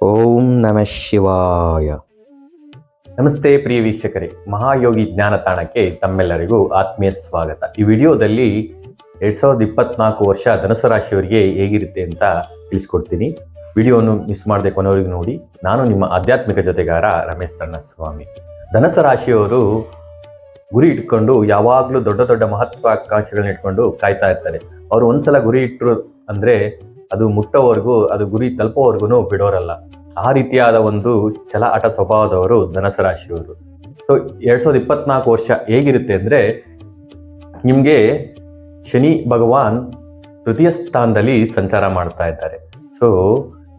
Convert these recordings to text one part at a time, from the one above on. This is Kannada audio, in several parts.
ಓಂ ನಮಃ ಶಿವಾಯ. ನಮಸ್ತೆ ಪ್ರಿಯ ವೀಕ್ಷಕರೇ, ಮಹಾಯೋಗಿ ಜ್ಞಾನ ತಾಣಕ್ಕೆ ತಮ್ಮೆಲ್ಲರಿಗೂ ಆತ್ಮೀಯ ಸ್ವಾಗತ. ಈ ವಿಡಿಯೋದಲ್ಲಿ 2024 ವರ್ಷ ಧನುಸು ರಾಶಿಯವರಿಗೆ ಹೇಗಿರುತ್ತೆ ಅಂತ ತಿಳಿಸ್ಕೊಡ್ತೀನಿ. ವಿಡಿಯೋವನ್ನು ಮಿಸ್ ಮಾಡದೆ ಕೊನೆವರೆಗೂ ನೋಡಿ. ನಾನು ನಿಮ್ಮ ಆಧ್ಯಾತ್ಮಿಕ ಜೊತೆಗಾರ ರಮೇಶ್ ಸಣ್ಣಸ್ವಾಮಿ. ಧನುಸು ರಾಶಿಯವರು ಗುರಿ ಇಟ್ಕೊಂಡು ಯಾವಾಗಲೂ ದೊಡ್ಡ ದೊಡ್ಡ ಮಹತ್ವಾಕಾಂಕ್ಷೆಗಳನ್ನ ಇಟ್ಕೊಂಡು ಕಾಯ್ತಾ ಇರ್ತಾರೆ. ಅವರು ಒಂದ್ಸಲ ಗುರಿ ಇಟ್ಟರು ಅಂದ್ರೆ ಅದು ಮುಟ್ಟೋವರೆಗೂ, ಅದು ಗುರಿ ತಲುಪೋವರೆಗೂ ಬಿಡೋರಲ್ಲ. ಆ ರೀತಿಯಾದ ಒಂದು ಛಲ ಆಟ ಸ್ವಭಾವದವರು ಧನುಸು ರಾಶಿಯವರು. ಸೊ 2024 ವರ್ಷ ಹೇಗಿರುತ್ತೆ ಅಂದ್ರೆ, ನಿಮಗೆ ಶನಿ ಭಗವಾನ್ ತೃತೀಯ ಸ್ಥಾನದಲ್ಲಿ ಸಂಚಾರ ಮಾಡ್ತಾ ಇದ್ದಾರೆ. ಸೊ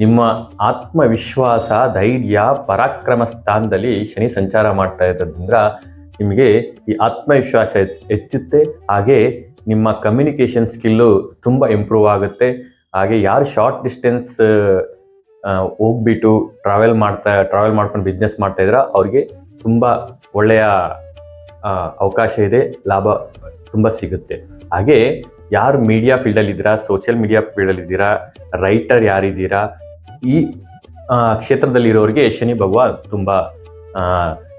ನಿಮ್ಮ ಆತ್ಮವಿಶ್ವಾಸ, ಧೈರ್ಯ, ಪರಾಕ್ರಮ ಸ್ಥಾನದಲ್ಲಿ ಶನಿ ಸಂಚಾರ ಮಾಡ್ತಾ ಇರೋದ್ರಿಂದ ನಿಮಗೆ ಈ ಆತ್ಮವಿಶ್ವಾಸ ಹೆಚ್ಚುತ್ತೆ. ಹಾಗೆ ನಿಮ್ಮ ಕಮ್ಯುನಿಕೇಷನ್ ಸ್ಕಿಲ್ಲು ತುಂಬ ಇಂಪ್ರೂವ್ ಆಗುತ್ತೆ. ಹಾಗೆ ಯಾರು ಶಾರ್ಟ್ ಡಿಸ್ಟೆನ್ಸ್ ಹೋಗ್ಬಿಟ್ಟು ಟ್ರಾವೆಲ್ ಮಾಡ್ಕೊಂಡು ಬಿಸ್ನೆಸ್ ಮಾಡ್ತಾ ಇದ್ದೀರಾ, ಅವ್ರಿಗೆ ತುಂಬ ಒಳ್ಳೆಯ ಅವಕಾಶ ಇದೆ, ಲಾಭ ತುಂಬ ಸಿಗುತ್ತೆ. ಹಾಗೆ ಯಾರು ಮೀಡಿಯಾ ಫೀಲ್ಡಲ್ಲಿ ಇದ್ದೀರಾ, ಸೋಷಿಯಲ್ ಮೀಡಿಯಾ ಫೀಲ್ಡಲ್ಲಿ ಇದ್ದೀರಾ, ರೈಟರ್ ಯಾರಿದ್ದೀರಾ, ಈ ಕ್ಷೇತ್ರದಲ್ಲಿರೋರಿಗೆ ಶನಿ ಭಗವಾನ್ ತುಂಬ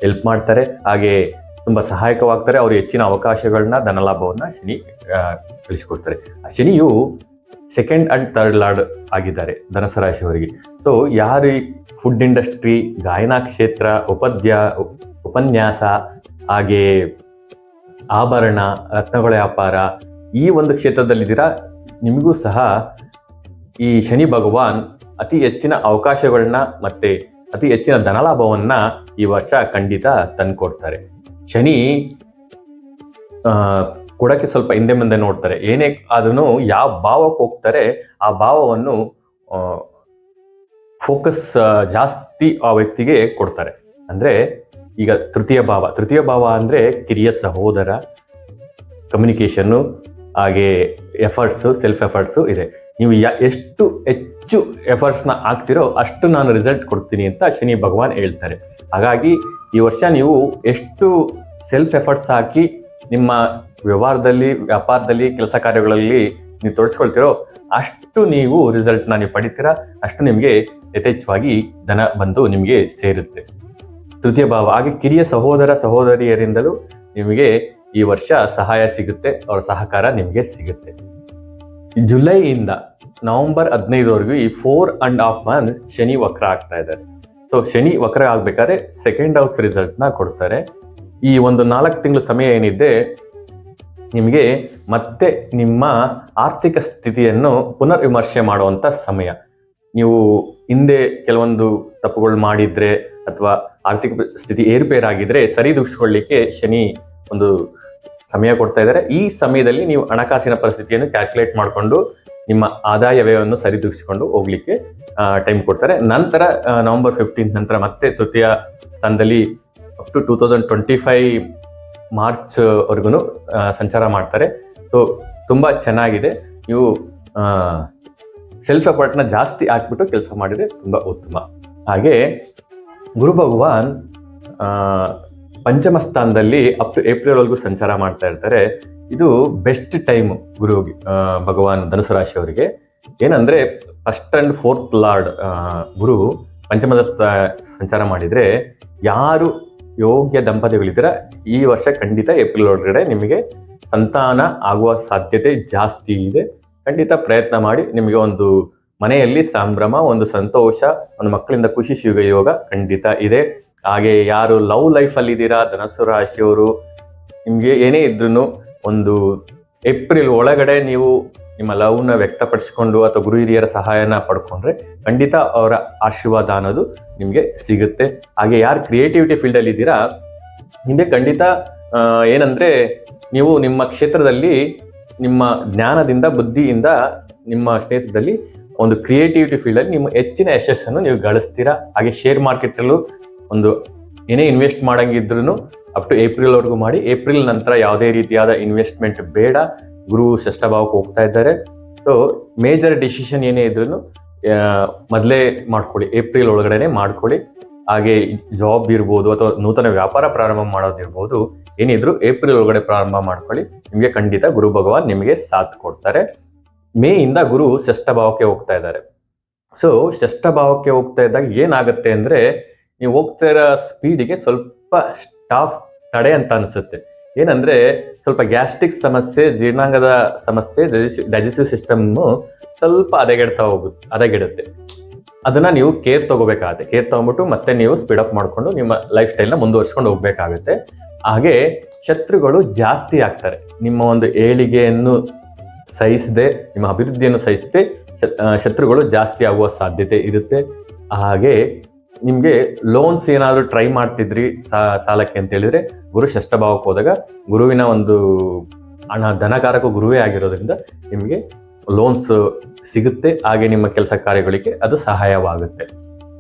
ಹೆಲ್ಪ್ ಮಾಡ್ತಾರೆ. ಹಾಗೆ ತುಂಬ ಸಹಾಯಕವಾಗ್ತಾರೆ. ಅವರು ಹೆಚ್ಚಿನ ಅವಕಾಶಗಳನ್ನ, ಧನಲಾಭವನ್ನ ಶನಿ ಕಳಿಸ್ಕೊಡ್ತಾರೆ. ಶನಿಯು ಸೆಕೆಂಡ್ ಅಂಡ್ ಥರ್ಡ್ ಲಾರ್ಡ್ ಆಗಿದ್ದಾರೆ ಧನುಸು ರಾಶಿಯವರಿಗೆ. ಸೊ ಯಾರು ಫುಡ್ ಇಂಡಸ್ಟ್ರಿ, ಗಾಯನ ಕ್ಷೇತ್ರ, ಉಪನ್ಯಾಸ, ಹಾಗೆ ಆಭರಣ, ರತ್ನಗಳ ವ್ಯಾಪಾರ, ಈ ಒಂದು ಕ್ಷೇತ್ರದಲ್ಲಿದ್ದೀರಾ, ನಿಮಗೂ ಸಹ ಈ ಶನಿ ಭಗವಾನ್ ಅತಿ ಹೆಚ್ಚಿನ ಅವಕಾಶಗಳನ್ನ ಮತ್ತೆ ಅತಿ ಹೆಚ್ಚಿನ ಧನಲಾಭವನ್ನ ಈ ವರ್ಷ ಖಂಡಿತ ತಂದುಕೊಡ್ತಾರೆ. ಶನಿ ಕೊಡಕ್ಕೆ ಸ್ವಲ್ಪ ಹಿಂದೆ ಮುಂದೆ ನೋಡ್ತಾರೆ. ಏನೇ ಅದನ್ನು ಯಾವ ಭಾವಕ್ಕೆ ಹೋಗ್ತಾರೆ, ಆ ಭಾವವನ್ನು ಫೋಕಸ್ ಜಾಸ್ತಿ ಆ ವ್ಯಕ್ತಿಗೆ ಕೊಡ್ತಾರೆ. ಅಂದ್ರೆ ಈಗ ತೃತೀಯ ಭಾವ ಅಂದ್ರೆ ಕಿರಿಯ ಸಹೋದರ, ಕಮ್ಯುನಿಕೇಶನ್ನು, ಹಾಗೆ ಸೆಲ್ಫ್ ಎಫರ್ಟ್ಸು ಇದೆ. ನೀವು ಎಷ್ಟು ಹೆಚ್ಚು ಎಫರ್ಟ್ಸ್ನ ಹಾಕ್ತಿರೋ ಅಷ್ಟು ನಾನು ರಿಸಲ್ಟ್ ಕೊಡ್ತೀನಿ ಅಂತ ಶನಿ ಭಗವಾನ್ ಹೇಳ್ತಾರೆ. ಹಾಗಾಗಿ ಈ ವರ್ಷ ನೀವು ಎಷ್ಟು ಸೆಲ್ಫ್ ಎಫರ್ಟ್ಸ್ ಹಾಕಿ ನಿಮ್ಮ ವ್ಯಾಪಾರದಲ್ಲಿ, ಕೆಲಸ ಕಾರ್ಯಗಳಲ್ಲಿ ನೀವು ತೊಡಸ್ಕೊಳ್ತಿರೋ ಅಷ್ಟು ನೀವು ರಿಸಲ್ಟ್ನ ನೀವು ಪಡಿತೀರಾ, ಅಷ್ಟು ನಿಮಗೆ ಯಥೇಚ್ಛವಾಗಿ ಧನ ಬಂದು ನಿಮಗೆ ಸೇರುತ್ತೆ. ತೃತೀಯ ಭಾವ ಹಾಗೆ ಕಿರಿಯ ಸಹೋದರಿಯರಿಂದಲೂ ನಿಮಗೆ ಈ ವರ್ಷ ಸಹಾಯ ಸಿಗುತ್ತೆ, ಅವರ ಸಹಕಾರ ನಿಮಗೆ ಸಿಗುತ್ತೆ. ಜುಲೈಯಿಂದ ನವೆಂಬರ್ 15ವರೆಗೂ ಈ 4.5 months ಶನಿ ವಕ್ರ ಆಗ್ತಾ ಇದ್ದಾರೆ. ಸೊ ಶನಿ ವಕ್ರ ಆಗ್ಬೇಕಾದ್ರೆ ಸೆಕೆಂಡ್ ಹೌಸ್ ರಿಸಲ್ಟ್ನ ಕೊಡ್ತಾರೆ. ಈ ಒಂದು 4 ತಿಂಗಳು ಸಮಯ ಏನಿದೆ, ನಿಮಗೆ ಮತ್ತೆ ನಿಮ್ಮ ಆರ್ಥಿಕ ಸ್ಥಿತಿಯನ್ನು ಪುನರ್ ವಿಮರ್ಶೆ ಮಾಡುವಂಥ ಸಮಯ. ನೀವು ಹಿಂದೆ ಕೆಲವೊಂದು ತಪ್ಪುಗಳು ಮಾಡಿದ್ರೆ ಅಥವಾ ಆರ್ಥಿಕ ಸ್ಥಿತಿ ಏರುಪೇರಾಗಿದ್ರೆ ಸರಿದೂಗಿಸ್ಕೊಳ್ಳಿಕ್ಕೆ ಶನಿ ಒಂದು ಸಮಯ ಕೊಡ್ತಾ ಇದ್ದಾರೆ. ಈ ಸಮಯದಲ್ಲಿ ನೀವು ಹಣಕಾಸಿನ ಪರಿಸ್ಥಿತಿಯನ್ನು ಕ್ಯಾಲ್ಕುಲೇಟ್ ಮಾಡಿಕೊಂಡು ನಿಮ್ಮ ಆದಾಯ ವ್ಯಯವನ್ನು ಸರಿದೂಗಿಸಿಕೊಂಡು ಹೋಗ್ಲಿಕ್ಕೆ ಟೈಮ್ ಕೊಡ್ತಾರೆ. ನಂತರ ನವೆಂಬರ್ 15 ನಂತರ ಮತ್ತೆ ತೃತೀಯ ಸ್ಥಾನದಲ್ಲಿ ಅಪ್ ಟು 2025 ಮಾರ್ಚ್ ವರೆಗೂ ಸಂಚಾರ ಮಾಡ್ತಾರೆ. ಸೊ ತುಂಬ ಚೆನ್ನಾಗಿದೆ. ನೀವು ಸೆಲ್ಫ್ ಎಫರ್ಟ್ನ ಜಾಸ್ತಿ ಹಾಕ್ಬಿಟ್ಟು ಕೆಲಸ ಮಾಡಿದ್ರೆ ತುಂಬ ಉತ್ತಮ. ಹಾಗೆ ಗುರು ಭಗವಾನ್ ಪಂಚಮ ಸ್ಥಾನದಲ್ಲಿ ಅಪ್ ಟು ಏಪ್ರಿಲ್ ವರೆಗೂ ಸಂಚಾರ ಮಾಡ್ತಾ ಇರ್ತಾರೆ. ಇದು ಬೆಸ್ಟ್ ಟೈಮ್ ಗುರು ಭಗವಾನ್ ಧನುಸು ರಾಶಿಯವರಿಗೆ. ಏನಂದ್ರೆ 1st and 4th ಲಾರ್ಡ್ ಗುರು ಪಂಚಮದ ಸಂಚಾರ ಮಾಡಿದ್ರೆ, ಯಾರು ಯೋಗ್ಯ ದಂಪತಿಗಳಿದ್ದೀರಾ ಈ ವರ್ಷ ಖಂಡಿತ ಏಪ್ರಿಲ್ ಒಳಗಡೆ ನಿಮಗೆ ಸಂತಾನ ಆಗುವ ಸಾಧ್ಯತೆ ಜಾಸ್ತಿ ಇದೆ. ಖಂಡಿತ ಪ್ರಯತ್ನ ಮಾಡಿ. ನಿಮಗೆ ಒಂದು ಮನೆಯಲ್ಲಿ ಸಂಭ್ರಮ, ಒಂದು ಸಂತೋಷ, ಒಂದು ಮಕ್ಕಳಿಂದ ಖುಷಿ ಸಿಗುವ ಯೋಗ ಖಂಡಿತ ಇದೆ. ಹಾಗೆ ಯಾರು ಲವ್ ಲೈಫಲ್ಲಿ ಇದ್ದೀರಾ ಧನುಸು ರಾಶಿಯವರು, ನಿಮಗೆ ಏನೇ ಇದ್ರೂ ಒಂದು ಏಪ್ರಿಲ್ ಒಳಗಡೆ ನೀವು ನಿಮ್ಮ ಲವ್ನ ವ್ಯಕ್ತಪಡಿಸಿಕೊಂಡು ಅಥವಾ ಗುರು ಹಿರಿಯರ ಸಹಾಯನ ಪಡ್ಕೊಂಡ್ರೆ ಖಂಡಿತ ಅವರ ಆಶೀರ್ವಾದ ಅನ್ನೋದು ನಿಮಗೆ ಸಿಗುತ್ತೆ. ಹಾಗೆ ಯಾರು ಕ್ರಿಯೇಟಿವಿಟಿ ಫೀಲ್ಡಲ್ಲಿ ಇದ್ದೀರಾ, ನಿಮಗೆ ಖಂಡಿತ ಏನಂದ್ರೆ ನೀವು ನಿಮ್ಮ ಕ್ಷೇತ್ರದಲ್ಲಿ ನಿಮ್ಮ ಜ್ಞಾನದಿಂದ, ಬುದ್ಧಿಯಿಂದ, ನಿಮ್ಮ ಸ್ನೇಹಿತರಲ್ಲಿ ಒಂದು ಕ್ರಿಯೇಟಿವಿಟಿ ಫೀಲ್ಡಲ್ಲಿ ನಿಮ್ಮ ಹೆಚ್ಚಿನ ಯಶಸ್ಸನ್ನು ನೀವು ಗಳಿಸ್ತೀರಾ. ಹಾಗೆ ಶೇರ್ ಮಾರ್ಕೆಟಲ್ಲೂ ಒಂದು ಏನೇ ಇನ್ವೆಸ್ಟ್ ಮಾಡಂಗಿದ್ರೂ ಅಪ್ ಟು ಏಪ್ರಿಲ್ ವರೆಗೂ ಮಾಡಿ. ಏಪ್ರಿಲ್ ನಂತರ ಯಾವುದೇ ರೀತಿಯಾದ ಇನ್ವೆಸ್ಟ್ಮೆಂಟ್ ಬೇಡ. ಗುರು ಷಷ್ಠ ಭಾವಕ್ಕೆ ಹೋಗ್ತಾ ಇದ್ದಾರೆ. ಸೊ ಮೇಜರ್ ಡಿಸಿಷನ್ ಏನೇ ಇದ್ರೂ ಮೊದಲೇ ಮಾಡ್ಕೊಳ್ಳಿ, ಏಪ್ರಿಲ್ ಒಳಗಡೆನೆ ಮಾಡ್ಕೊಳ್ಳಿ. ಹಾಗೆ ಜಾಬ್ ಇರ್ಬೋದು ಅಥವಾ ನೂತನ ವ್ಯಾಪಾರ ಪ್ರಾರಂಭ ಮಾಡೋದಿರ್ಬೋದು, ಏನಿದ್ರು ಏಪ್ರಿಲ್ ಒಳಗಡೆ ಪ್ರಾರಂಭ ಮಾಡ್ಕೊಳ್ಳಿ. ನಿಮಗೆ ಖಂಡಿತ ಗುರು ಭಗವಾನ್ ನಿಮಗೆ ಸಾಥ್ ಕೊಡ್ತಾರೆ. ಮೇ ಇಂದ ಗುರು ಷಷ್ಠ ಭಾವಕ್ಕೆ ಹೋಗ್ತಾ ಇದ್ದಾರೆ. ಸೊ ಷಷ್ಠ ಭಾವಕ್ಕೆ ಹೋಗ್ತಾ ಇದ್ದಾಗ ಏನಾಗುತ್ತೆ ಅಂದ್ರೆ ನೀವು ಹೋಗ್ತಾ ಇರೋ ಸ್ಪೀಡಿಗೆ ಸ್ವಲ್ಪ ಸ್ಟಾಪ್ ತಡೆ ಅಂತ ಅನ್ಸುತ್ತೆ. ಏನಂದ್ರೆ ಸ್ವಲ್ಪ ಗ್ಯಾಸ್ಟ್ರಿಕ್ ಸಮಸ್ಯೆ, ಜೀರ್ಣಾಂಗದ ಸಮಸ್ಯೆ, ಡೈಜೆಸ್ಟಿವ್ ಸಿಸ್ಟಮ್ ಸ್ವಲ್ಪ ಹದಗೆಡುತ್ತೆ. ಅದನ್ನ ನೀವು ಕೇರ್ ತಗೋಬೇಕಾಗುತ್ತೆ. ಕೇರ್ ತಗೊಂಡ್ಬಿಟ್ಟು ಮತ್ತೆ ನೀವು ಸ್ಪೀಡ್ ಅಪ್ ಮಾಡ್ಕೊಂಡು ನಿಮ್ಮ ಲೈಫ್ ಸ್ಟೈಲ್ನ ಮುಂದುವರ್ಸ್ಕೊಂಡು ಹೋಗ್ಬೇಕಾಗುತ್ತೆ. ಹಾಗೆ ಶತ್ರುಗಳು ಜಾಸ್ತಿ ಆಗ್ತಾರೆ. ನಿಮ್ಮ ಒಂದು ಏಳಿಗೆಯನ್ನು ಸಹಿಸದೆ, ನಿಮ್ಮ ಅಭಿವೃದ್ಧಿಯನ್ನು ಸಹಿಸದೆ ಶತ್ರುಗಳು ಜಾಸ್ತಿ ಆಗುವ ಸಾಧ್ಯತೆ ಇರುತ್ತೆ. ಹಾಗೆ ನಿಮ್ಗೆ ಲೋನ್ಸ್ ಏನಾದ್ರು ಟ್ರೈ ಮಾಡ್ತಿದ್ರಿ ಸಾಲಕ್ಕೆ ಅಂತ ಹೇಳಿದ್ರೆ, ಗುರು ಷಷ್ಠ ಭಾವಕ್ಕೆ ಹೋದಾಗ ಗುರುವಿನ ಒಂದು ಧನಕಾರಕ ಗುರುವೇ ಆಗಿರೋದ್ರಿಂದ ನಿಮಗೆ ಲೋನ್ಸ್ ಸಿಗುತ್ತೆ. ಹಾಗೆ ನಿಮ್ಮ ಕೆಲಸ ಕಾರ್ಯಗಳಿಗೆ ಅದು ಸಹಾಯವಾಗುತ್ತೆ.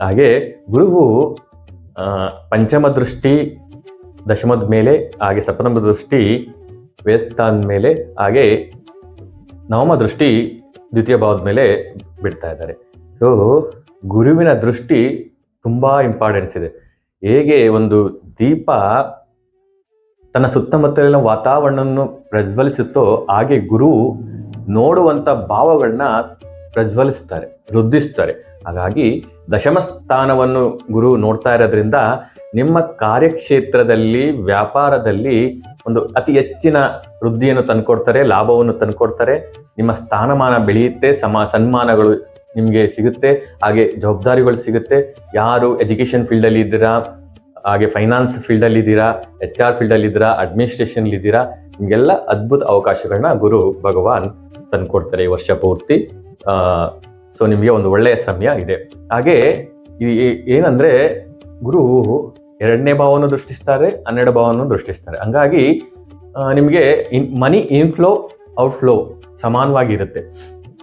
ಹಾಗೆ ಗುರುವು ಪಂಚಮ ದೃಷ್ಟಿ ದಶಮದ ಮೇಲೆ, ಹಾಗೆ ಸಪ್ತಮ ದೃಷ್ಟಿ ವ್ಯಯಸ್ಥಾನದ ಮೇಲೆ, ಹಾಗೆ ನವಮ ದೃಷ್ಟಿ ದ್ವಿತೀಯ ಭಾವದ ಮೇಲೆ ಬಿಡ್ತಾ ಇದ್ದಾರೆ. ಸೊ ಗುರುವಿನ ದೃಷ್ಟಿ ತುಂಬಾ ಇಂಪಾರ್ಟೆನ್ಸ್ ಇದೆ. ಹೇಗೆ ಒಂದು ದೀಪ ತನ್ನ ಸುತ್ತಮುತ್ತಲಿನ ವಾತಾವರಣವನ್ನು ಪ್ರಜ್ವಲಿಸುತ್ತೋ, ಹಾಗೆ ಗುರು ನೋಡುವಂತ ಭಾವಗಳನ್ನ ಪ್ರಜ್ವಲಿಸ್ತಾರೆ, ವೃದ್ಧಿಸ್ತಾರೆ. ಹಾಗಾಗಿ ದಶಮ ಸ್ಥಾನವನ್ನು ಗುರು ನೋಡ್ತಾ ಇರೋದ್ರಿಂದ ನಿಮ್ಮ ಕಾರ್ಯಕ್ಷೇತ್ರದಲ್ಲಿ, ವ್ಯಾಪಾರದಲ್ಲಿ ಒಂದು ಅತಿ ಹೆಚ್ಚಿನ ವೃದ್ಧಿಯನ್ನು ತಂದುಕೊಡ್ತಾರೆ, ಲಾಭವನ್ನು ತಂದುಕೊಡ್ತಾರೆ. ನಿಮ್ಮ ಸ್ಥಾನಮಾನ ಬೆಳೆಯುತ್ತೆ, ಸನ್ಮಾನಗಳು ನಿಮಗೆ ಸಿಗುತ್ತೆ, ಹಾಗೆ ಜವಾಬ್ದಾರಿಗಳು ಸಿಗುತ್ತೆ. ಯಾರು ಎಜುಕೇಶನ್ ಫೀಲ್ಡಲ್ಲಿ ಇದ್ದೀರಾ, ಹಾಗೆ ಫೈನಾನ್ಸ್ ಫೀಲ್ಡಲ್ಲಿ ಇದ್ದೀರಾ, HR ಫೀಲ್ಡಲ್ಲಿ ಇದ್ದೀರಾ, ಅಡ್ಮಿನಿಸ್ಟ್ರೇಷನ್ ಇದ್ದೀರಾ, ನಿಮಗೆಲ್ಲ ಅದ್ಭುತ ಅವಕಾಶಗಳನ್ನ ಗುರು ಭಗವಾನ್ ತಂದುಕೊಡ್ತಾರೆ ಈ ವರ್ಷ ಪೂರ್ತಿ. ಸೊ ನಿಮಗೆ ಒಂದು ಒಳ್ಳೆಯ ಸಮಯ ಇದೆ. ಹಾಗೆ ಏನಂದ್ರೆ ಗುರು 2ನೇ ಭಾವವನ್ನು ದೃಷ್ಟಿಸ್ತಾರೆ, 12 ಭಾವವನ್ನು ದೃಷ್ಟಿಸ್ತಾರೆ. ಹಂಗಾಗಿ ನಿಮಗೆ ಮನಿ ಇನ್ಫ್ಲೋ ಔಟ್ಫ್ಲೋ ಸಮಾನವಾಗಿರುತ್ತೆ.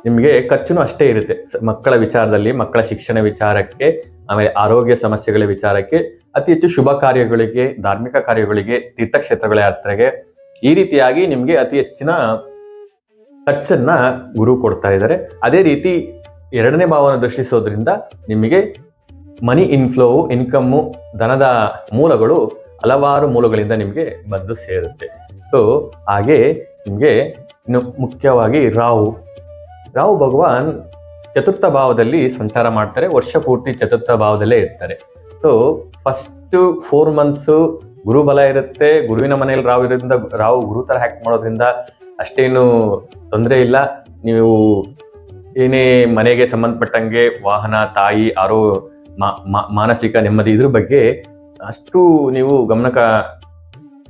ನಿಮಗೆ ಖರ್ಚುನು ಅಷ್ಟೇ ಇರುತ್ತೆ. ಮಕ್ಕಳ ವಿಚಾರದಲ್ಲಿ, ಮಕ್ಕಳ ಶಿಕ್ಷಣ ವಿಚಾರಕ್ಕೆ, ಆಮೇಲೆ ಆರೋಗ್ಯ ಸಮಸ್ಯೆಗಳ ವಿಚಾರಕ್ಕೆ, ಅತಿ ಹೆಚ್ಚು ಶುಭ ಕಾರ್ಯಗಳಿಗೆ, ಧಾರ್ಮಿಕ ಕಾರ್ಯಗಳಿಗೆ, ತೀರ್ಥಕ್ಷೇತ್ರಗಳ ಯಾತ್ರೆಗೆ, ಈ ರೀತಿಯಾಗಿ ನಿಮಗೆ ಅತಿ ಹೆಚ್ಚಿನ ಖರ್ಚನ್ನ ಗುರು ಕೊಡ್ತಾ ಇದ್ದಾರೆ. ಅದೇ ರೀತಿ 2ನೇ ಭಾವವನ್ನು ದೃಷ್ಟಿಸೋದ್ರಿಂದ ನಿಮಗೆ ಮನಿ ಇನ್ಫ್ಲೋವು, ಇನ್ಕಮ್ಮು, ಧನದ ಮೂಲಗಳು ಹಲವಾರು ಮೂಲಗಳಿಂದ ನಿಮಗೆ ಬಂದು ಸೇರುತ್ತೆ. ಸೊ ಹಾಗೆ ನಿಮಗೆ ಇನ್ನು ಮುಖ್ಯವಾಗಿ ರಾಹು ಭಗವಾನ್ ಚತುರ್ಥ ಭಾವದಲ್ಲಿ ಸಂಚಾರ ಮಾಡ್ತಾರೆ. ವರ್ಷ ಪೂರ್ತಿ ಚತುರ್ಥ ಭಾವದಲ್ಲೇ ಇರ್ತಾರೆ. ಸೊ ಫಸ್ಟ್ 4 months ಗುರು ಬಲ ಇರುತ್ತೆ. ಗುರುವಿನ ಮನೆಯಲ್ಲಿ ರಾಹು ಗುರು ತರ ಹ್ಯಾಕ್ ಮಾಡೋದ್ರಿಂದ ಅಷ್ಟೇನು ತೊಂದರೆ ಇಲ್ಲ. ನೀವು ಏನೇ ಮನೆಗೆ ಸಂಬಂಧಪಟ್ಟಂಗೆ ವಾಹನ, ತಾಯಿ, ಮಾನಸಿಕ ನೆಮ್ಮದಿ, ಇದ್ರ ಬಗ್ಗೆ ಅಷ್ಟು ನೀವು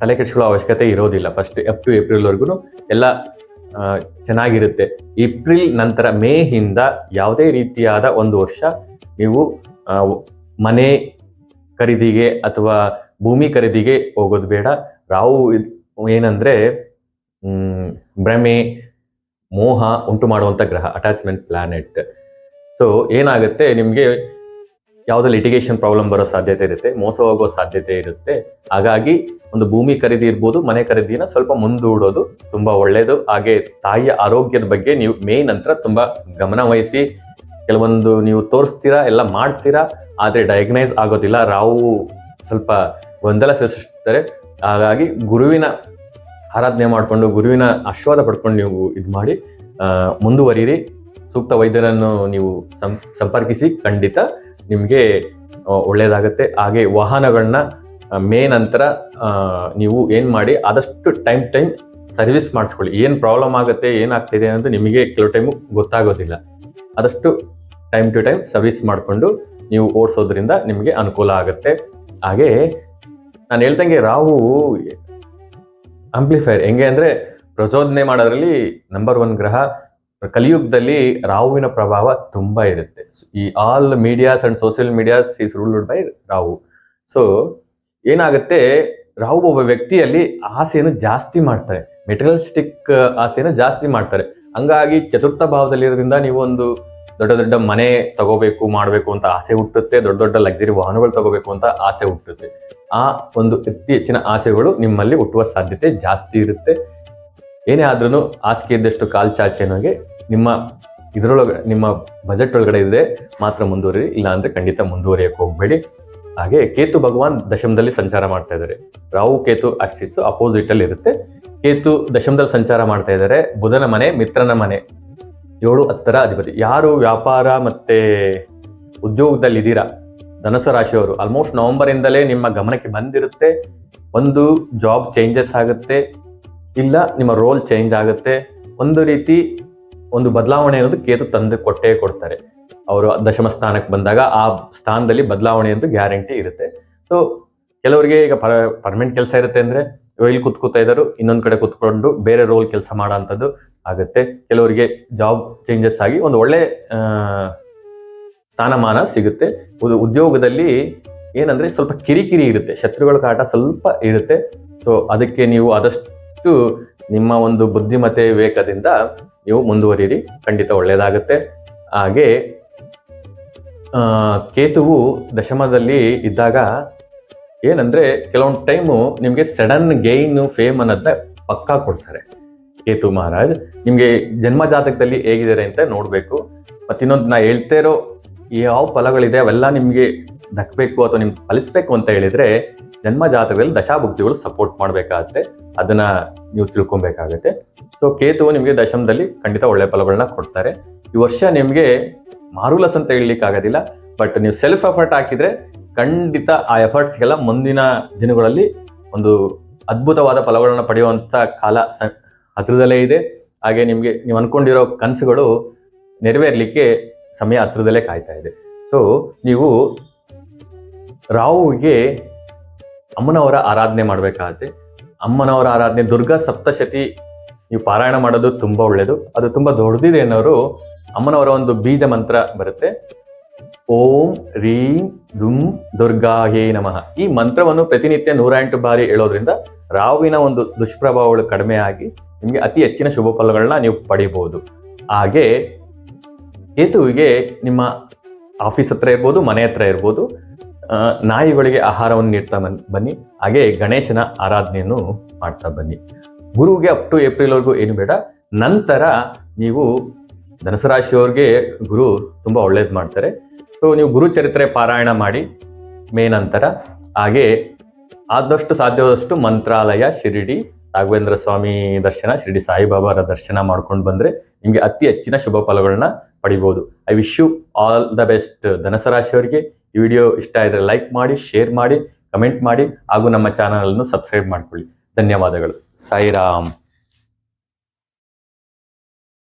ತಲೆ ಕೆಡಿಸ್ಕೊಳ್ಳೋ ಅವಶ್ಯಕತೆ ಇರೋದಿಲ್ಲ. ಫಸ್ಟ್ ಅಪ್ ಟು ಏಪ್ರಿಲ್ವರೆಗೂ ಎಲ್ಲ ಚೆನ್ನಾಗಿರುತ್ತೆ. ಏಪ್ರಿಲ್ ನಂತರ ಮೇಯಿಂದ ಯಾವುದೇ ರೀತಿಯಾದ ಒಂದು ವರ್ಷ ನೀವು ಮನೆ ಖರೀದಿಗೆ ಅಥವಾ ಭೂಮಿ ಖರೀದಿಗೆ ಹೋಗೋದು ಬೇಡ. ರಾಹು ಏನಂದ್ರೆ ಭ್ರಮೆ, ಮೋಹ ಉಂಟು ಮಾಡುವಂತ ಗ್ರಹ, ಅಟ್ಯಾಚ್ಮೆಂಟ್ ಪ್ಲಾನೆಟ್. ಸೊ ಏನಾಗುತ್ತೆ, ನಿಮಗೆ ಯಾವುದೋ ಲಿಟಿಗೇಷನ್ ಪ್ರಾಬ್ಲಮ್ ಬರೋ ಸಾಧ್ಯತೆ ಇರುತ್ತೆ, ಮೋಸ ಹೋಗೋ ಸಾಧ್ಯತೆ ಇರುತ್ತೆ. ಹಾಗಾಗಿ ಒಂದು ಭೂಮಿ ಖರೀದಿ ಇರ್ಬೋದು, ಮನೆ ಖರೀದಿನ ಸ್ವಲ್ಪ ಮುಂದೂಡೋದು ತುಂಬಾ ಒಳ್ಳೆಯದು. ಹಾಗೆ ತಾಯಿಯ ಆರೋಗ್ಯದ ಬಗ್ಗೆ ನೀವು ನಂತರ ತುಂಬಾ ಗಮನ ವಹಿಸಿ. ಕೆಲವೊಂದು ನೀವು ತೋರಿಸ್ತೀರಾ, ಎಲ್ಲ ಮಾಡ್ತೀರಾ, ಆದ್ರೆ ಡಯಾಗ್ನೈಸ್ ಆಗೋದಿಲ್ಲ. ರಾಹು ಸ್ವಲ್ಪ ಗೊಂದಲ ಸೃಷ್ಟಿಸ್ತಾರೆ. ಹಾಗಾಗಿ ಗುರುವಿನ ಆರಾಧನೆ ಮಾಡಿಕೊಂಡು, ಗುರುವಿನ ಆಶೀರ್ವಾದ ಪಡ್ಕೊಂಡು ನೀವು ಇದು ಮಾಡಿ ಮುಂದುವರಿರಿ. ಸೂಕ್ತ ವೈದ್ಯರನ್ನು ನೀವು ಸಂಪರ್ಕಿಸಿ, ಖಂಡಿತ ನಿಮಗೆ ಒಳ್ಳೆಯದಾಗುತ್ತೆ. ಹಾಗೆ ವಾಹನಗಳನ್ನ ನಂತರ ನೀವು ಏನು ಮಾಡಿ, ಆದಷ್ಟು ಟೈಮ್ ಸರ್ವಿಸ್ ಮಾಡಿಸ್ಕೊಳ್ಳಿ. ಏನು ಪ್ರಾಬ್ಲಮ್ ಆಗುತ್ತೆ, ಏನಾಗ್ತಿದೆ ಅನ್ನೋದು ನಿಮಗೆ ಕೆಲವು ಟೈಮು ಗೊತ್ತಾಗೋದಿಲ್ಲ. ಆದಷ್ಟು ಟೈಮ್ ಟು ಟೈಮ್ ಸರ್ವಿಸ್ ಮಾಡಿಕೊಂಡು ನೀವು ಓಡಿಸೋದ್ರಿಂದ ನಿಮಗೆ ಅನುಕೂಲ ಆಗುತ್ತೆ. ಹಾಗೆ ನಾನು ಹೇಳ್ದಂಗೆ ರಾಹು ಆಂಪ್ಲಿಫೈರ್ ಹೆಂಗೆ ಅಂದರೆ ಪ್ರಚೋದನೆ ಮಾಡೋದ್ರಲ್ಲಿ ನಂಬರ್ 1 ಗ್ರಹ. ಕಲಿಯುಗದಲ್ಲಿ ರಾಹುವಿನ ಪ್ರಭಾವ ತುಂಬಾ ಇರುತ್ತೆ. ಈ all medias and social medias is ruled by Rahu. So ಏನಾಗುತ್ತೆ, ರಾಹು ಒಬ್ಬ ವ್ಯಕ್ತಿಯಲ್ಲಿ ಆಸೆಯನ್ನು ಜಾಸ್ತಿ ಮಾಡ್ತಾರೆ, ಮೆಟೀರಿಯಲಿಸ್ಟಿಕ್ ಆಸೆಯನ್ನು ಜಾಸ್ತಿ ಮಾಡ್ತಾರೆ. ಹಂಗಾಗಿ ಚತುರ್ಥ ಭಾವದಲ್ಲಿರೋದ್ರಿಂದ ನೀವು ಒಂದು ದೊಡ್ಡ ಮನೆ ತಗೋಬೇಕು, ಮಾಡಬೇಕು ಅಂತ ಆಸೆ ಹುಟ್ಟುತ್ತೆ. ದೊಡ್ಡ ಲಕ್ಸರಿ ವಾಹನಗಳು ತಗೋಬೇಕು ಅಂತ ಆಸೆ ಹುಟ್ಟುತ್ತೆ. ಆ ಒಂದು ಹೆಚ್ಚಿನ ಆಸೆಗಳು ನಿಮ್ಮಲ್ಲಿ ಹುಟ್ಟುವ ಸಾಧ್ಯತೆ ಜಾಸ್ತಿ ಇರುತ್ತೆ. ಏನೇ ಆದ್ರೂ ಹಾಸಿಗೆ ಇದ್ದಷ್ಟು ಕಾಲ್ ಚಾಚೆನೋಗೆ ನಿಮ್ಮ ನಿಮ್ಮ ಬಜೆಟ್ ಒಳಗಡೆ ಇದೆ ಮಾತ್ರ ಮುಂದುವರಿ, ಇಲ್ಲ ಅಂದ್ರೆ ಖಂಡಿತ ಮುಂದುವರಿಯಕ್ಕೆ ಹೋಗ್ಬೇಡಿ. ಹಾಗೆ ಕೇತು ಭಗವಾನ್ ದಶಮದಲ್ಲಿ ಸಂಚಾರ ಮಾಡ್ತಾ ಇದ್ದಾರೆ. ರಾಹು ಕೇತು ಆಕ್ಸಿಸ್ ಅಪೋಸಿಟ್ ಅಲ್ಲಿ ಇರುತ್ತೆ. ಕೇತು ದಶಮದಲ್ಲಿ ಸಂಚಾರ ಮಾಡ್ತಾ ಇದ್ದಾರೆ. ಬುಧನ ಮನೆ, ಮಿತ್ರನ ಮನೆ, 7, 10ರ ಅಧಿಪತಿ. ಯಾರು ವ್ಯಾಪಾರ ಮತ್ತೆ ಉದ್ಯೋಗದಲ್ಲಿ ಇದ್ದೀರಾ, ಧನುಸು ರಾಶಿಯವರು, ಆಲ್ಮೋಸ್ಟ್ ನವೆಂಬರಿಂದಲೇ ನಿಮ್ಮ ಗಮನಕ್ಕೆ ಬಂದಿರುತ್ತೆ. ಒಂದು ಜಾಬ್ ಚೇಂಜಸ್ ಆಗುತ್ತೆ, ಇಲ್ಲ ನಿಮ್ಮ ರೋಲ್ ಚೇಂಜ್ ಆಗುತ್ತೆ. ಒಂದು ರೀತಿ ಒಂದು ಬದಲಾವಣೆ ಅನ್ನೋದು ಕೇತು ತಂದು ಕೊಡ್ತಾರೆ. ಅವರು ದಶಮ ಸ್ಥಾನಕ್ಕೆ ಬಂದಾಗ ಆ ಸ್ಥಾನದಲ್ಲಿ ಬದಲಾವಣೆ ಅಂತೂ ಗ್ಯಾರಂಟಿ ಇರುತ್ತೆ. ಸೊ ಕೆಲವರಿಗೆ ಈಗ ಪರ್ಮನೆಂಟ್ ಕೆಲಸ ಇರುತ್ತೆ ಅಂದ್ರೆ ಇಲ್ಲಿ ಕೂತ್ಕೋತಾ ಇದ್ದಾರೆ, ಇನ್ನೊಂದು ಕಡೆ ಕೂತ್ಕೊಂಡು ಬೇರೆ ರೋಲ್ ಕೆಲಸ ಮಾಡೋ ಅಂಥದ್ದು ಆಗುತ್ತೆ. ಕೆಲವರಿಗೆ ಜಾಬ್ ಚೇಂಜಸ್ ಆಗಿ ಒಂದು ಒಳ್ಳೆ ಸ್ಥಾನಮಾನ ಸಿಗುತ್ತೆ. ಉದ್ಯೋಗದಲ್ಲಿ ಏನಂದ್ರೆ ಸ್ವಲ್ಪ ಕಿರಿಕಿರಿ ಇರುತ್ತೆ, ಶತ್ರುಗಳ ಕಾಟ ಸ್ವಲ್ಪ ಇರುತ್ತೆ. ಸೊ ಅದಕ್ಕೆ ನೀವು ಆದಷ್ಟು ನಿಮ್ಮ ಒಂದು ಬುದ್ಧಿಮತ್ತೆ ವಿವೇಕದಿಂದ ನೀವು ಮುಂದುವರಿಯಿರಿ, ಖಂಡಿತ ಒಳ್ಳೆಯದಾಗುತ್ತೆ. ಹಾಗೆ ಕೇತುವು ದಶಮದಲ್ಲಿ ಇದ್ದಾಗ ಏನಂದ್ರೆ ಕೆಲವೊಂದು ಟೈಮು ನಿಮಗೆ ಸಡನ್ ಗೈನ್ ಫೇಮ್ ಅನ್ನೋದ ಪಕ್ಕಾ ಕೊಡ್ತಾರೆ ಕೇತು ಮಹಾರಾಜ್. ನಿಮ್ಗೆ ಜನ್ಮ ಜಾತಕದಲ್ಲಿ ಹೇಗಿದ್ದಾರೆ ಅಂತ ನೋಡ್ಬೇಕು. ಮತ್ತಿನ್ನೊಂದು ನಾ ಹೇಳ್ತಾ ಇರೋ ಯಾವ ಫಲಗಳಿದೆ ಅವೆಲ್ಲ ನಿಮ್ಗೆ ದಕ್ಕಬೇಕು ಅಥವಾ ನಿಮ್ಗೆ ಫಲಿಸ್ಬೇಕು ಅಂತ ಹೇಳಿದ್ರೆ ಜನ್ಮ ಜಾತಕದಲ್ಲಿ ದಶಾಭುಕ್ತಿಗಳು ಸಪೋರ್ಟ್ ಮಾಡ್ಬೇಕಾಗತ್ತೆ, ಅದನ್ನ ನೀವು ತಿಳ್ಕೊಬೇಕಾಗತ್ತೆ. ಸೊ ಕೇತುವು ನಿಮ್ಗೆ ದಶಮದಲ್ಲಿ ಖಂಡಿತ ಒಳ್ಳೆ ಫಲಗಳನ್ನ ಕೊಡ್ತಾರೆ. ಈ ವರ್ಷ ನಿಮ್ಗೆ ಮಾರುಲಸ್ ಅಂತ ಹೇಳಲಿಕ್ಕೆ ಆಗೋದಿಲ್ಲ, ಬಟ್ ನೀವು ಸೆಲ್ಫ್ ಎಫರ್ಟ್ ಹಾಕಿದ್ರೆ ಖಂಡಿತ ಆ ಎಫರ್ಟ್ಸ್ಗೆಲ್ಲ ಮುಂದಿನ ದಿನಗಳಲ್ಲಿ ಒಂದು ಅದ್ಭುತವಾದ ಫಲಗಳನ್ನ ಪಡೆಯುವಂತ ಕಾಲ ಹತ್ರದಲ್ಲೇ ಇದೆ. ಹಾಗೆ ನಿಮ್ಗೆ ನೀವು ಅನ್ಕೊಂಡಿರೋ ಕನಸುಗಳು ನೆರವೇರ್ಲಿಕ್ಕೆ ಸಮಯ ಹತ್ರದಲ್ಲೇ ಕಾಯ್ತಾ ಇದೆ. ಸೊ ನೀವು ರಾಹುವಿಗೆ ಅಮ್ಮನವರ ಆರಾಧನೆ ಮಾಡಬೇಕಾಗತ್ತೆ. ಅಮ್ಮನವರ ಆರಾಧನೆ ದುರ್ಗಾ ಸಪ್ತಶತಿ ನೀವು ಪಾರಾಯಣ ಮಾಡೋದು ತುಂಬಾ ಒಳ್ಳೇದು. ಅದು ತುಂಬಾ ದೊಡ್ಡದಿದೆ ಅನ್ನೋರು ಅಮ್ಮನವರ ಒಂದು ಬೀಜ ಮಂತ್ರ ಬರುತ್ತೆ, ಓಂ ರೀಂ ದುಂ ದುರ್ಗಾಹೇ ನಮಃ. ಈ ಮಂತ್ರವನ್ನು ಪ್ರತಿನಿತ್ಯ 108 ಬಾರಿ ಹೇಳೋದ್ರಿಂದ ರಾಹುವಿನ ಒಂದು ದುಷ್ಪ್ರಭಾವಗಳು ಕಡಿಮೆ ಆಗಿ ನಿಮಗೆ ಅತಿ ಹೆಚ್ಚಿನ ಶುಭ ಫಲಗಳನ್ನ ನೀವು ಪಡಿಬಹುದು. ಹಾಗೆ ಕೇತುವಿಗೆ ನಿಮ್ಮ ಆಫೀಸ್ ಹತ್ರ ಇರ್ಬೋದು, ಮನೆ ಹತ್ರ ಇರ್ಬೋದು, ನಾಯಿಗಳಿಗೆ ಆಹಾರವನ್ನು ನೀಡ್ತಾ ಬನ್ನಿ. ಹಾಗೆ ಗಣೇಶನ ಆರಾಧನೆಯನ್ನು ಮಾಡ್ತಾ ಬನ್ನಿ. ಗುರುವಿಗೆ ಅಪ್ ಟು ಏಪ್ರಿಲ್ವರೆಗೂ ಏನು ಬೇಡ. ನಂತರ ನೀವು ಧನುಸು ರಾಶಿಯವ್ರಿಗೆ ಗುರು ತುಂಬಾ ಒಳ್ಳೇದು ಮಾಡ್ತಾರೆ. ಸೊ ನೀವು ಗುರು ಚರಿತ್ರೆ ಪಾರಾಯಣ ಮಾಡಿ ಮೇ ನಂತರ. ಹಾಗೆ ಆದಷ್ಟು ಸಾಧ್ಯವಾದಷ್ಟು ಮಂತ್ರಾಲಯ, ಶಿರಡಿ, ರಾಘವೇಂದ್ರ ಸ್ವಾಮಿ ದರ್ಶನ, ಶಿರಡಿ ಸಾಯಿಬಾಬಾರ ದರ್ಶನ ಮಾಡ್ಕೊಂಡು ಬಂದ್ರೆ ನಿಮ್ಗೆ ಅತಿ ಹೆಚ್ಚಿನ ಶುಭ ಫಲಗಳನ್ನ ಪಡಿಬಹುದು. I wish you all the best. ಧನುಸು ರಾಶಿಯವರಿಗೆ ಈ ವಿಡಿಯೋ ಇಷ್ಟ ಇದ್ರೆ ಲೈಕ್ ಮಾಡಿ, ಶೇರ್ ಮಾಡಿ, ಕಮೆಂಟ್ ಮಾಡಿ, ಹಾಗೂ ನಮ್ಮ ಚಾನಲ್ ಅನ್ನು ಸಬ್ಸ್ಕ್ರೈಬ್ ಮಾಡ್ಕೊಳ್ಳಿ. ಧನ್ಯವಾದಗಳು. ಸಾಯಿರಾಮ್.